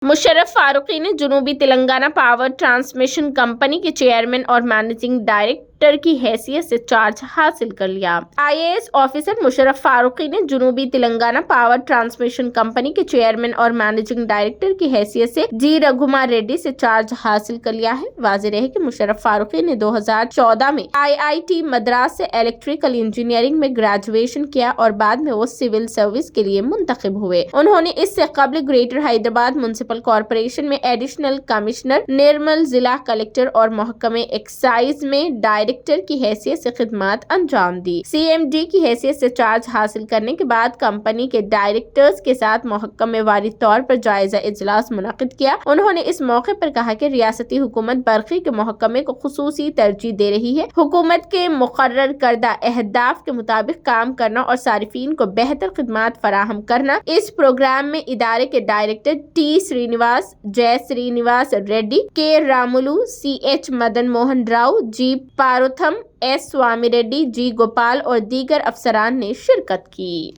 مشرف فاروقی نے جنوبی Telangana power transmission company کے چیئرمین اور مینیجنگ ڈائریکٹر کی حیثیت سے چارج حاصل کر لیا۔ IAS آفیسر مشرف فاروقی نے جنوبی تلنگانہ پاور ٹرانسمیشن کمپنی کے چیئرمین اور مینیجنگ ڈائریکٹر کی حیثیت سے جی رگھومار ریڈی سے چارج حاصل کر لیا ہے۔ واضح رہے کہ مشرف فاروقی نے 2014 میں IIT مدراس سے الیکٹریکل انجینئرنگ میں گریجویشن کیا اور بعد میں وہ سول سروس کے لیے منتخب ہوئے۔ انہوں نے اس سے قبل گریٹر حیدرآباد میونسپل کارپوریشن میں ایڈیشنل کمشنر، نرمل ضلع کلکٹر اور محکمہ ایکسائز میں ڈائریکٹر کی حیثیت سے خدمات انجام دی۔ CMD کی حیثیت سے چارج حاصل کرنے کے بعد کمپنی کے ڈائریکٹرز کے ساتھ محکمہ واری طور پر جائزہ اجلاس منعقد کیا۔ انہوں نے اس موقع پر کہا کہ ریاستی حکومت برقی کے محکمے کو خصوصی ترجیح دے رہی ہے۔ حکومت کے مقرر کردہ اہداف کے مطابق کام کرنا اور صارفین کو بہتر خدمات فراہم کرنا۔ اس پروگرام میں ادارے کے director T Srinivas, J Srinivas Reddy, K Ramulu, CH Madan Mohan Rao, G پاروتھم، S سوامی ریڈی، G گوپال اور دیگر افسران نے شرکت کی۔